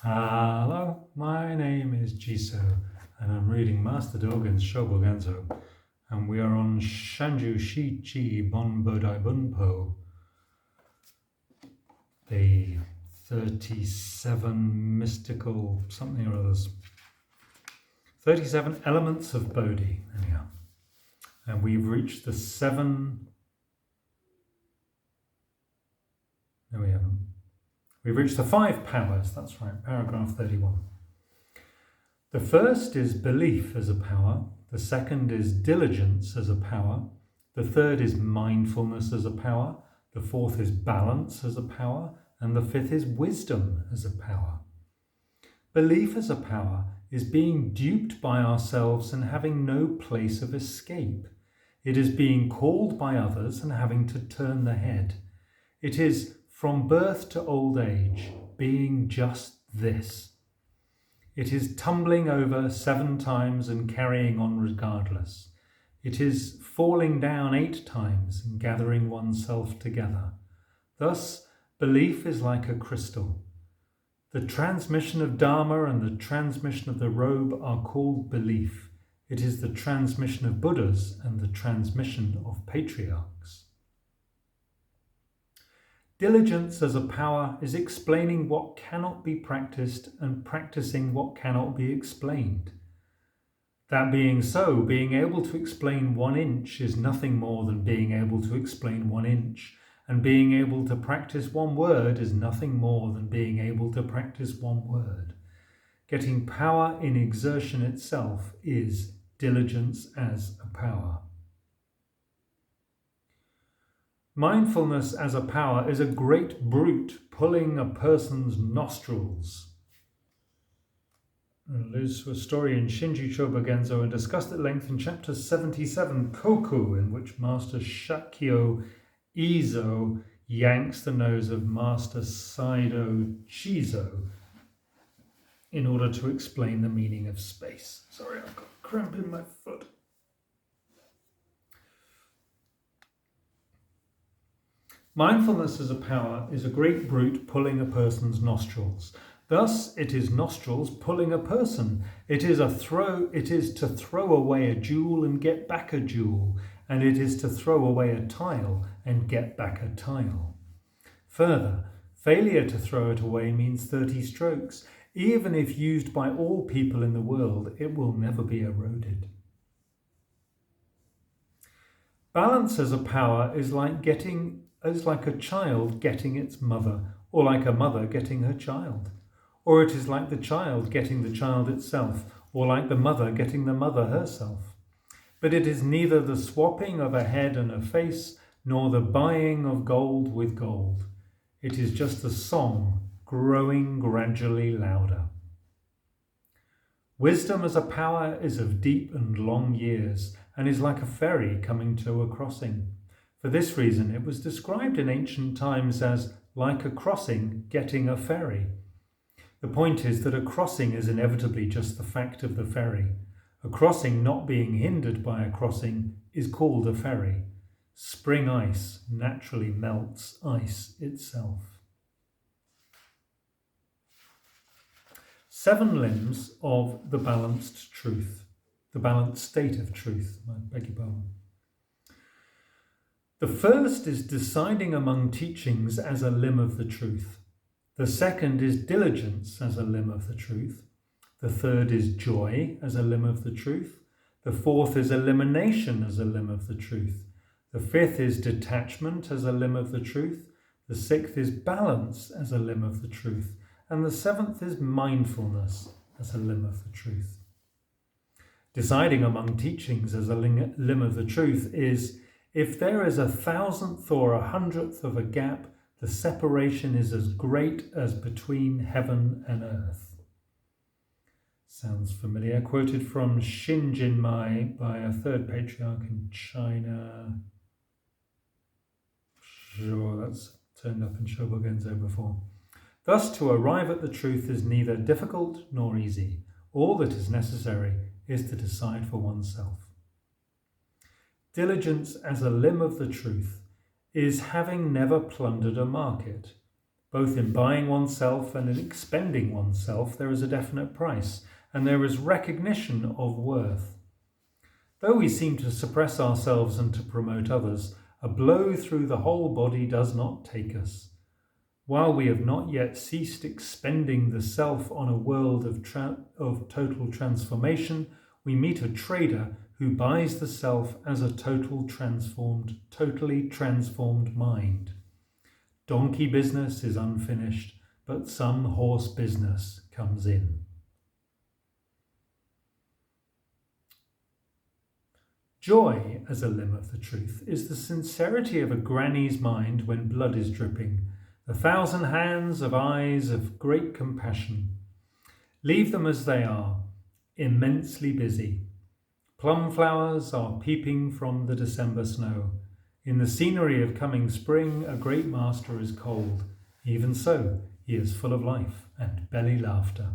Hello, my name is Jiso, and I'm reading Master Dōgen's Shōbōgenzō, and we are on Sanjushichi-Bon-Bodai-Bunpo, the 37 mystical something or others. 37 Elements of Bodhi, anyhow. And we've reached the 7... No, we haven't. We've reached the 5 powers, that's right, paragraph 31. The first is belief as a power, the second is diligence as a power, the third is mindfulness as a power, the fourth is balance as a power, and the fifth is wisdom as a power. Belief as a power is being duped by ourselves and having no place of escape. It is being called by others and having to turn the head. It is from birth to old age, being just this. It is tumbling over 7 times and carrying on regardless. It is falling down 8 times and gathering oneself together. Thus, belief is like a crystal. The transmission of Dharma and the transmission of the robe are called belief. It is the transmission of Buddhas and the transmission of patriarchs. Diligence as a power is explaining what cannot be practiced and practicing what cannot be explained. That being so, being able to explain 1 inch is nothing more than being able to explain 1 inch, and being able to practice 1 word is nothing more than being able to practice 1 word. Getting power in exertion itself is diligence as a power. Mindfulness as a power is a great brute pulling a person's nostrils. Liz was a story in Shinji Shōbōgenzō and discussed at length in chapter 77, Koku, in which Master Shakyo Izo yanks the nose of Master Saido Chizo in order to explain the meaning of space. Sorry, I've got a cramp in my foot. Mindfulness as a power is a great brute pulling a person's nostrils. Thus, it is nostrils pulling a person. It is to throw away a jewel and get back a jewel, and it is to throw away a tile and get back a tile. Further, failure to throw it away means 30 strokes. Even if used by all people in the world, it will never be eroded. Balance as a power is like a child getting its mother, or like a mother getting her child. Or it is like the child getting the child itself, or like the mother getting the mother herself. But it is neither the swapping of a head and a face, nor the buying of gold with gold. It is just a song growing gradually louder. Wisdom as a power is of deep and long years, and is like a ferry coming to a crossing. For this reason, it was described in ancient times as like a crossing getting a ferry. The point is that a crossing is inevitably just the fact of the ferry. A crossing not being hindered by a crossing is called a ferry. Spring ice naturally melts ice itself. 7 limbs of the balanced truth, the balanced state of truth, I beg your pardon. The first is deciding among teachings as a limb of the truth. The second is diligence as a limb of the truth. The third is joy as a limb of the truth. The fourth is elimination as a limb of the truth. The fifth is detachment as a limb of the truth. The sixth is balance as a limb of the truth. And the 7th is mindfulness as a limb of the truth. Deciding among teachings as a limb of the truth is, if there is 1,000th or 100th of a gap, the separation is as great as between heaven and earth. Sounds familiar. Quoted from Shinjinmai by a 3rd patriarch in China. Sure, that's turned up in Shōbōgenzō before. Thus, to arrive at the truth is neither difficult nor easy. All that is necessary is to decide for oneself. Diligence as a limb of the truth is having never plundered a market. Both in buying oneself and in expending oneself, there is a definite price, and there is recognition of worth. Though we seem to suppress ourselves and to promote others, a blow through the whole body does not take us. While we have not yet ceased expending the self on a world of total transformation, we meet a trader who buys the self as a totally transformed mind. Donkey business is unfinished, but some horse business comes in. Joy, as a limb of the truth, is the sincerity of a granny's mind when blood is dripping, the 1,000 hands of eyes of great compassion. Leave them as they are, immensely busy. Plum flowers are peeping from the December snow. In the scenery of coming spring, a great master is cold. Even so, he is full of life and belly laughter.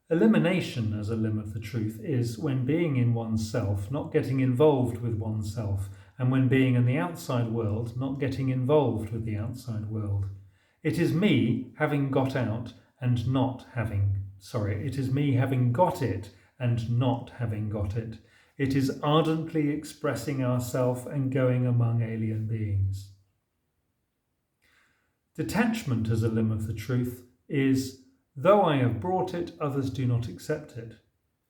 Elimination as a limb of the truth is when being in oneself, not getting involved with oneself, and when being in the outside world, not getting involved with the outside world. It is me having got out and not having, it is me having got it and not having got it. It is ardently expressing ourself and going among alien beings. Detachment as a limb of the truth is, though I have brought it, others do not accept it.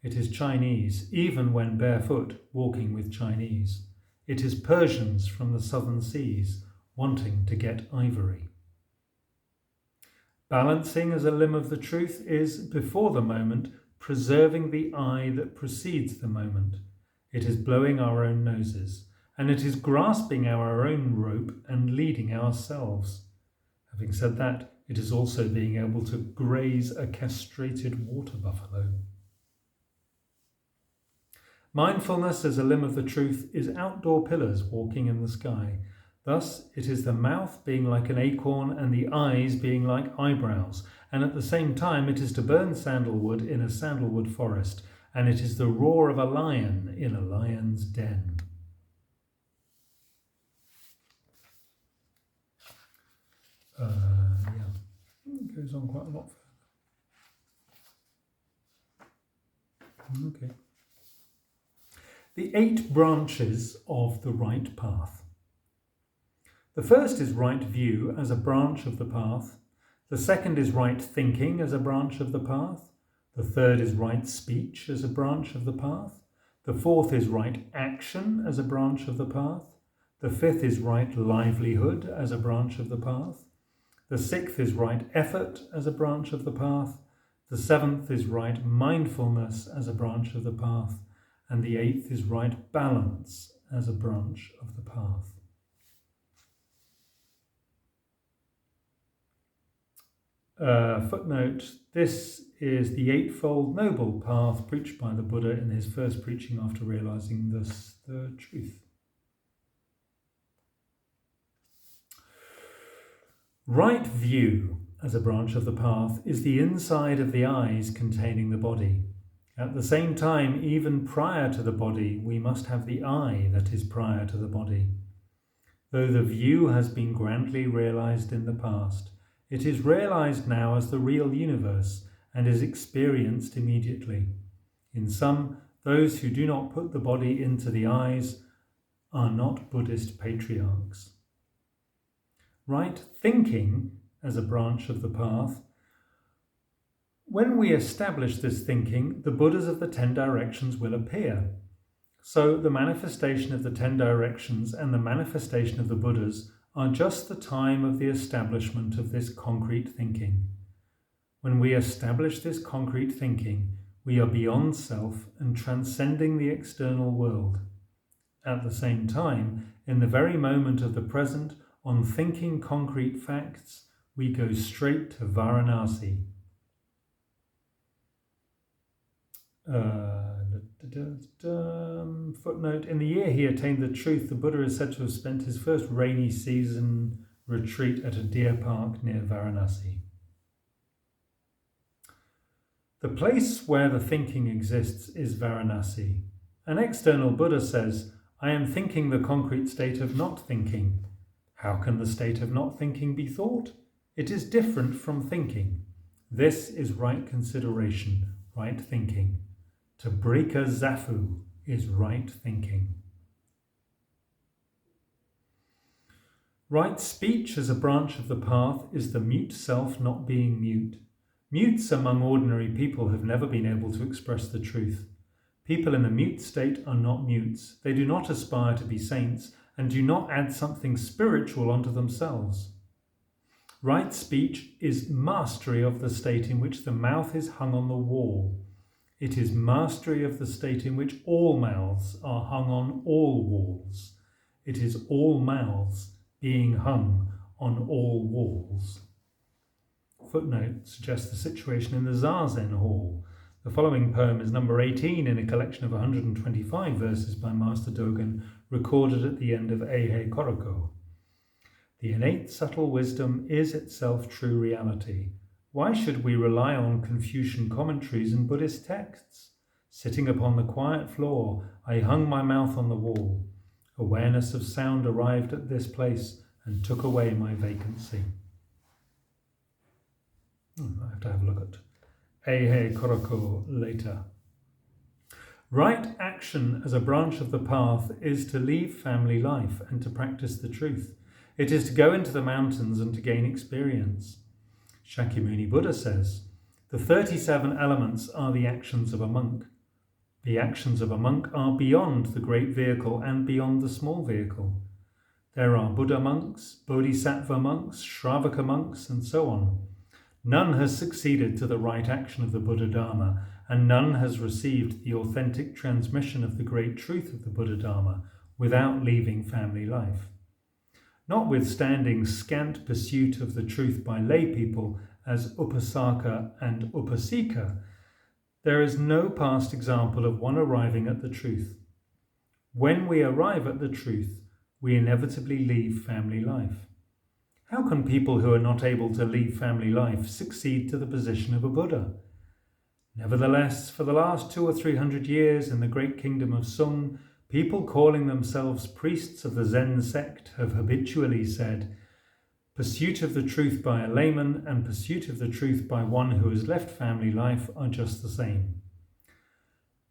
It is Chinese, even when barefoot, walking with Chinese. It is Persians from the southern seas, wanting to get ivory. Balancing as a limb of the truth is, before the moment, preserving the I that precedes the moment. It is blowing our own noses, and it is grasping our own rope and leading ourselves. Having said that, it is also being able to graze a castrated water buffalo. Mindfulness as a limb of the truth is outdoor pillars walking in the sky. Thus, it is the mouth being like an acorn and the eyes being like eyebrows, and at the same time it is to burn sandalwood in a sandalwood forest, and it is the roar of a lion in a lion's den. It goes on quite a lot further. Okay. The 8 branches of the right path. The first is right view as a branch of the path. The second is right thinking as a branch of the path. The third is right speech as a branch of the path. The fourth is right action as a branch of the path. The fifth is right livelihood as a branch of the path. The sixth is right effort as a branch of the path. The seventh is right mindfulness as a branch of the path. And the 8th is right balance as a branch of the path. Footnote, this is the 8-fold noble path preached by the Buddha in his first preaching after realizing the truth. Right view as a branch of the path is the inside of the eyes containing the body. At the same time, even prior to the body, we must have the I that is prior to the body. Though the view has been grandly realized in the past, it is realized now as the real universe and is experienced immediately. In sum, those who do not put the body into the eyes are not Buddhist patriarchs. Right thinking as a branch of the path. When we establish this thinking, the Buddhas of the 10 directions will appear. So the manifestation of the 10 directions and the manifestation of the Buddhas are just the time of the establishment of this concrete thinking. When we establish this concrete thinking, we are beyond self and transcending the external world. At the same time, in the very moment of the present, on thinking concrete facts, we go straight to Varanasi. Footnote, in the year he attained the truth, the Buddha is said to have spent his first rainy season retreat at a deer park near Varanasi. The place where the thinking exists is Varanasi. An external Buddha says, I am thinking the concrete state of not thinking. How can the state of not thinking be thought? It is different from thinking. This is right consideration, right thinking. To break a zafu is right thinking. Right speech as a branch of the path is the mute self not being mute. Mutes among ordinary people have never been able to express the truth. People in the mute state are not mutes. They do not aspire to be saints and do not add something spiritual onto themselves. Right speech is mastery of the state in which the mouth is hung on the wall. It is mastery of the state in which all mouths are hung on all walls. It is all mouths being hung on all walls. Footnote suggests the situation in the Zazen Hall. The following poem is number 18 in a collection of 125 verses by Master Dōgen, recorded at the end of Eihei Koroko. The innate subtle wisdom is itself true reality. Why should we rely on Confucian commentaries and Buddhist texts? Sitting upon the quiet floor, I hung my mouth on the wall. Awareness of sound arrived at this place and took away my vacancy. I have to have a look at Eihei Koroko later. Right action as a branch of the path is to leave family life and to practice the truth. It is to go into the mountains and to gain experience. Shakyamuni Buddha says, the 37 elements are the actions of a monk. The actions of a monk are beyond the great vehicle and beyond the small vehicle. There are Buddha monks, Bodhisattva monks, Shravaka monks, and so on. None has succeeded to the right action of the Buddha Dharma, and none has received the authentic transmission of the great truth of the Buddha Dharma without leaving family life. Notwithstanding scant pursuit of the truth by lay people as Upasaka and Upasika, there is no past example of one arriving at the truth. When we arrive at the truth, we inevitably leave family life. How can people who are not able to leave family life succeed to the position of a Buddha? Nevertheless, for the last 200 or 300 years in the great kingdom of Sung, people calling themselves priests of the Zen sect have habitually said, pursuit of the truth by a layman and pursuit of the truth by one who has left family life are just the same.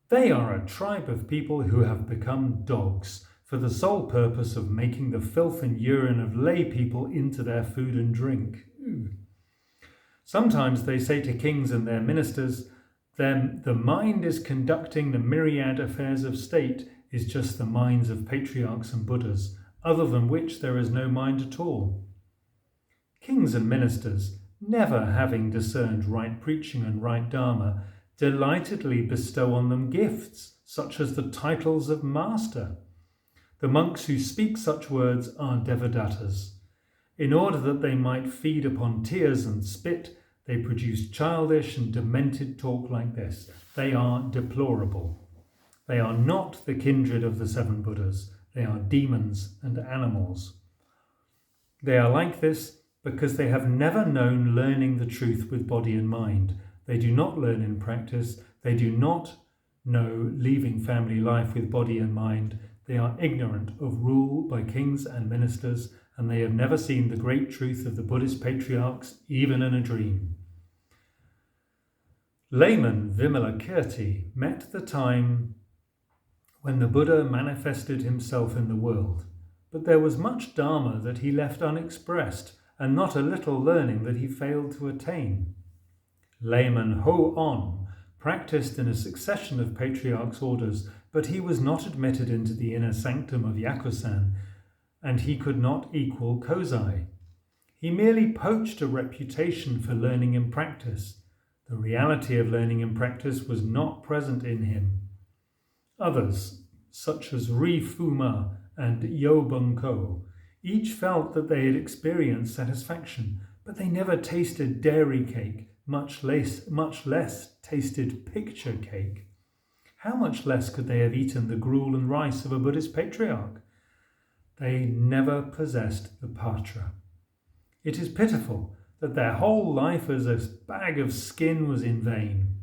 They are a tribe of people who have become dogs for the sole purpose of making the filth and urine of lay people into their food and drink. Sometimes they say to kings and their ministers, then the mind is conducting the myriad affairs of state is just the minds of patriarchs and Buddhas, other than which there is no mind at all. Kings and ministers, never having discerned right preaching and right dharma, delightedly bestow on them gifts, such as the titles of master. The monks who speak such words are devadatas. In order that they might feed upon tears and spit, they produce childish and demented talk like this. They are deplorable. They are not the kindred of the 7 Buddhas. They are demons and animals. They are like this because they have never known learning the truth with body and mind. They do not learn in practice. They do not know leaving family life with body and mind. They are ignorant of rule by kings and ministers, and they have never seen the great truth of the Buddhist patriarchs, even in a dream. Layman Vimalakirti met the time when the Buddha manifested himself in the world, but there was much Dharma that he left unexpressed, and not a little learning that he failed to attain. Layman Ho-On practiced in a succession of patriarchs' orders, but he was not admitted into the inner sanctum of Yakusan, and he could not equal Kozai. He merely poached a reputation for learning in practice. The reality of learning in practice was not present in him. Others, such as Ri-Fuma and Yo-Bunko, each felt that they had experienced satisfaction, but they never tasted dairy cake, much less tasted picture cake. How much less could they have eaten the gruel and rice of a Buddhist patriarch? They never possessed the patra. It is pitiful that their whole life as a bag of skin was in vain.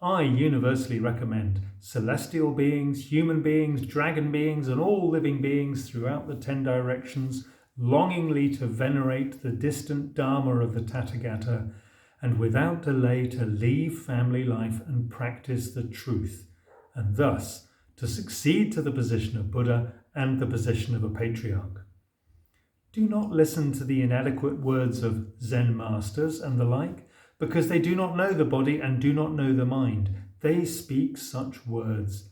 I universally recommend celestial beings, human beings, dragon beings, and all living beings throughout the 10 directions longingly to venerate the distant Dharma of the Tathagata, and without delay to leave family life and practice the truth, and thus to succeed to the position of Buddha and the position of a patriarch. Do not listen to the inadequate words of Zen masters and the like, because they do not know the body and do not know the mind. They speak such words.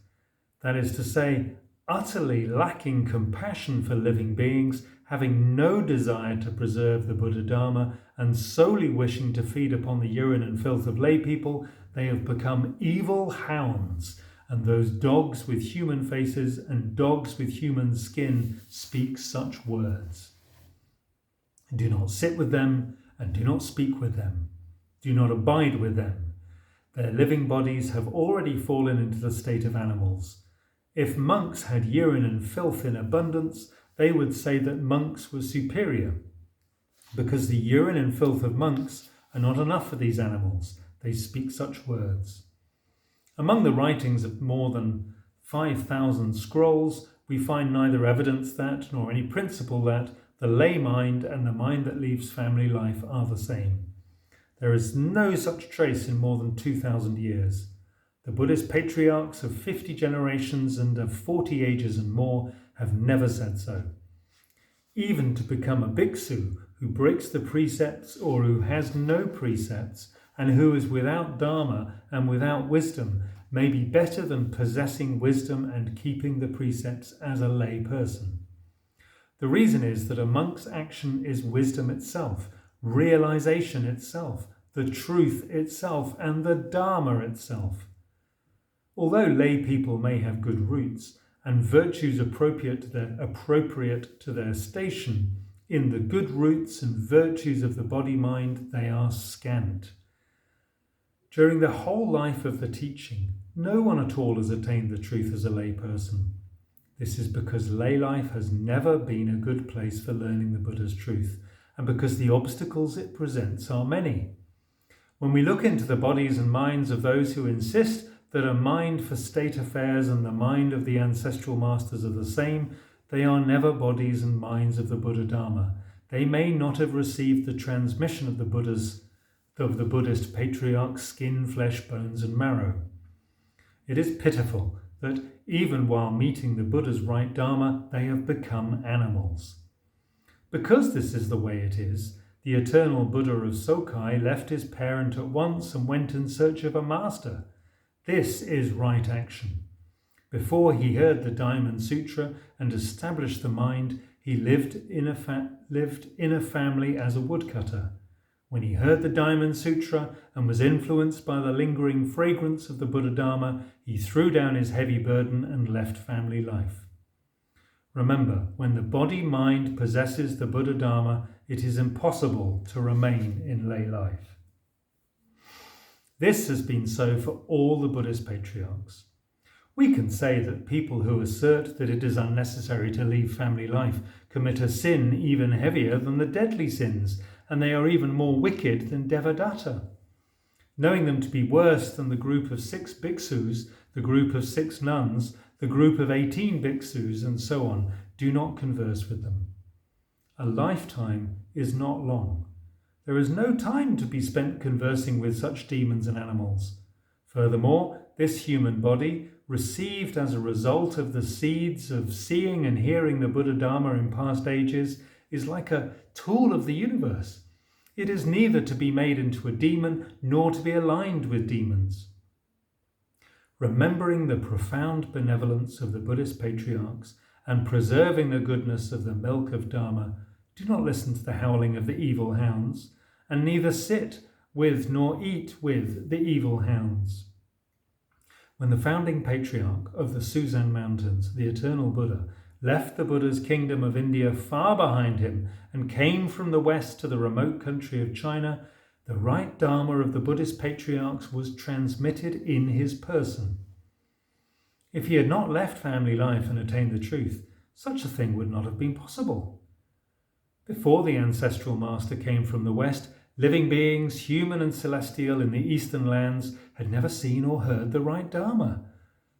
That is to say, utterly lacking compassion for living beings, having no desire to preserve the Buddha Dharma, and solely wishing to feed upon the urine and filth of lay people, they have become evil hounds, and those dogs with human faces and dogs with human skin speak such words. Do not sit with them, and do not speak with them. Do not abide with them. Their living bodies have already fallen into the state of animals. If monks had urine and filth in abundance, they would say that monks were superior, because the urine and filth of monks are not enough for these animals. They speak such words. Among the writings of more than 5,000 scrolls, we find neither evidence that, nor any principle that, the lay mind and the mind that leaves family life are the same. There is no such trace in more than 2,000 years. The Buddhist patriarchs of 50 generations and of 40 ages and more have never said so. Even to become a bhikksu who breaks the precepts or who has no precepts and who is without dharma and without wisdom may be better than possessing wisdom and keeping the precepts as a lay person. The reason is that a monk's action is wisdom itself, realization itself, the truth itself, and the Dharma itself. Although lay people may have good roots and virtues appropriate to their station, in the good roots and virtues of the body-mind they are scant. During the whole life of the teaching, no one at all has attained the truth as a lay person. This is because lay life has never been a good place for learning the Buddha's truth, and because the obstacles it presents are many. When we look into the bodies and minds of those who insist that a mind for state affairs and the mind of the ancestral masters are the same, they are never bodies and minds of the Buddha Dharma. They may not have received the transmission of the Buddhist patriarch's skin, flesh, bones and marrow. It is pitiful that even while meeting the Buddha's right Dharma, they have become animals. Because this is the way it is, the eternal Buddha of Sokai left his parent at once and went in search of a master. This is right action. Before he heard the Diamond Sutra and established the mind, he lived in a family as a woodcutter. When he heard the Diamond Sutra and was influenced by the lingering fragrance of the Buddha Dharma, he threw down his heavy burden and left family life. Remember, when the body-mind possesses the Buddha Dharma, it is impossible to remain in lay life. This has been so for all the Buddhist patriarchs. We can say that people who assert that it is unnecessary to leave family life commit a sin even heavier than the deadly sins, and they are even more wicked than Devadatta. Knowing them to be worse than the group of 6 bhiksus, the group of 6 nuns, the group of 18 bhiksus, and so on, do not converse with them. A lifetime is not long. There is no time to be spent conversing with such demons and animals. Furthermore, this human body, received as a result of the seeds of seeing and hearing the Buddha Dharma in past ages, is like a tool of the universe. It is neither to be made into a demon nor to be aligned with demons. Remembering the profound benevolence of the Buddhist patriarchs and preserving the goodness of the milk of Dharma, do not listen to the howling of the evil hounds, and neither sit with nor eat with the evil hounds. When the founding patriarch of the Suzan Mountains, the eternal Buddha, left the Buddha's kingdom of India far behind him and came from the west to the remote country of China, the right Dharma of the Buddhist patriarchs was transmitted in his person. If he had not left family life and attained the truth, such a thing would not have been possible. Before the ancestral master came from the west, living beings, human and celestial, in the eastern lands had never seen or heard the right Dharma.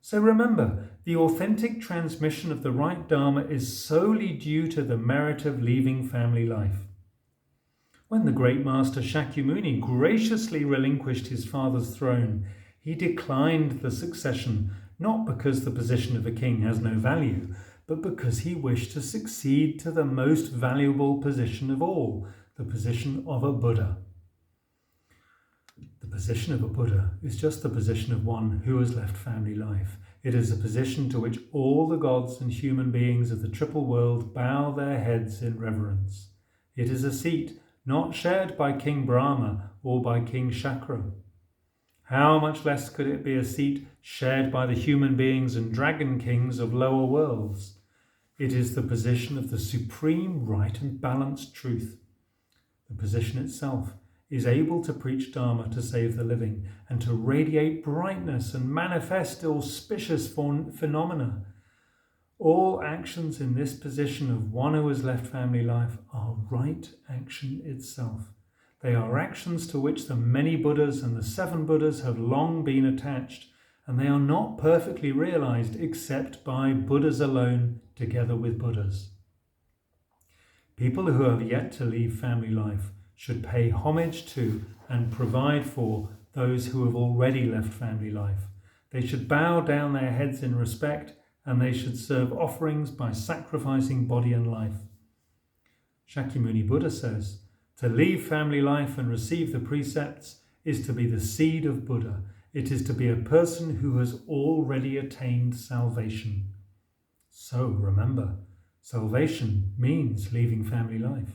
So remember, the authentic transmission of the right Dharma is solely due to the merit of leaving family life. When the great master Shakyamuni graciously relinquished his father's throne, he declined the succession, not because the position of a king has no value, but because he wished to succeed to the most valuable position of all, the position of a Buddha. The position of a Buddha is just the position of one who has left family life. It is a position to which all the gods and human beings of the triple world bow their heads in reverence. It is a seat not shared by King Brahma or by King Shakra. How much less could it be a seat shared by the human beings and dragon kings of lower worlds? It is the position of the supreme right and balanced truth. The position itself is able to preach Dharma to save the living and to radiate brightness and manifest auspicious phenomena. All actions in this position of one who has left family life are right action itself. They are actions to which the many Buddhas and the 7 Buddhas have long been attached, and they are not perfectly realized except by Buddhas alone together with Buddhas. People who have yet to leave family life should pay homage to and provide for those who have already left family life. They should bow down their heads in respect, and they should serve offerings by sacrificing body and life. Shakyamuni Buddha says, to leave family life and receive the precepts is to be the seed of Buddha. It is to be a person who has already attained salvation. So remember, salvation means leaving family life.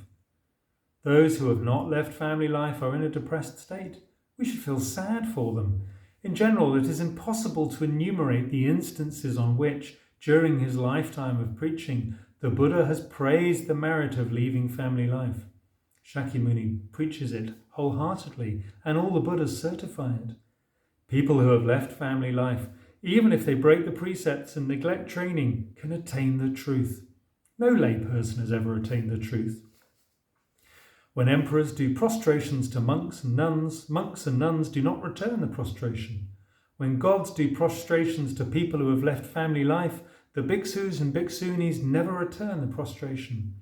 Those who have not left family life are in a depressed state. We should feel sad for them. In general, it is impossible to enumerate the instances on which, during his lifetime of preaching, the Buddha has praised the merit of leaving family life. Shakyamuni preaches it wholeheartedly, and all the Buddhas certify it. People who have left family life, even if they break the precepts and neglect training, can attain the truth. No lay person has ever attained the truth. When emperors do prostrations to monks and nuns do not return the prostration. When gods do prostrations to people who have left family life, the bhikshus and bhikshunis never return the prostration.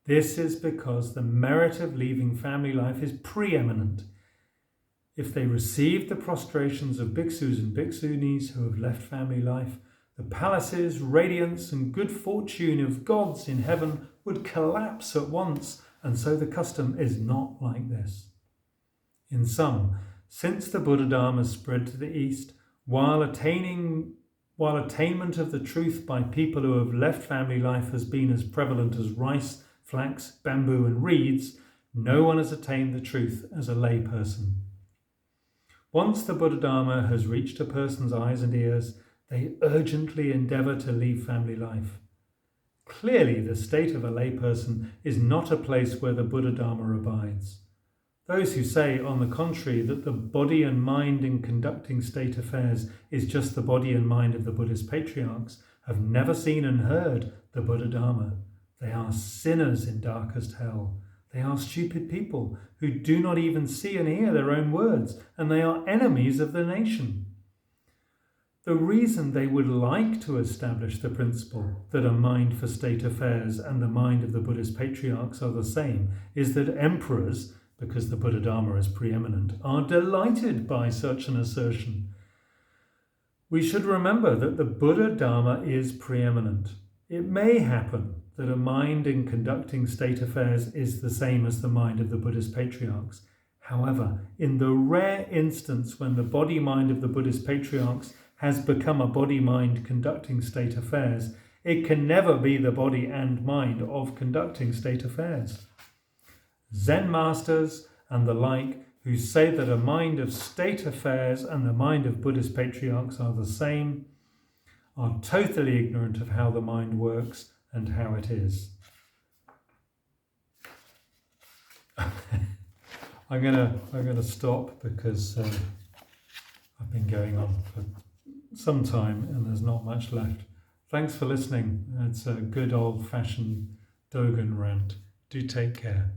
This is because the merit of leaving family life is preeminent. If they received the prostrations of bhikshus and bhikshunis who have left family life, the palaces, radiance and good fortune of gods in heaven would collapse at once, and so the custom is not like this. In sum, since the Buddha Dharma spread to the East, while attainment of the truth by people who have left family life has been as prevalent as rice, flax, bamboo and reeds, no one has attained the truth as a lay person. Once the Buddha Dharma has reached a person's eyes and ears, they urgently endeavour to leave family life. Clearly, the state of a layperson is not a place where the Buddha Dharma abides. Those who say, on the contrary, that the body and mind in conducting state affairs is just the body and mind of the Buddhist patriarchs have never seen and heard the Buddha Dharma. They are sinners in darkest hell. They are stupid people who do not even see and hear their own words, and they are enemies of the nation. The reason they would like to establish the principle that a mind for state affairs and the mind of the Buddhist patriarchs are the same is that emperors, because the Buddha Dharma is preeminent, are delighted by such an assertion. We should remember that the Buddha Dharma is preeminent. It may happen that a mind in conducting state affairs is the same as the mind of the Buddhist patriarchs. However, in the rare instance when the body-mind of the Buddhist patriarchs has become a body-mind conducting state affairs, it can never be the body and mind of conducting state affairs. Zen masters and the like who say that a mind of state affairs and the mind of Buddhist patriarchs are the same are totally ignorant of how the mind works and how it is. I'm gonna stop because I've been going on for some time and there's not much left. Thanks for listening. It's a good old-fashioned Dōgen rant. Do take care.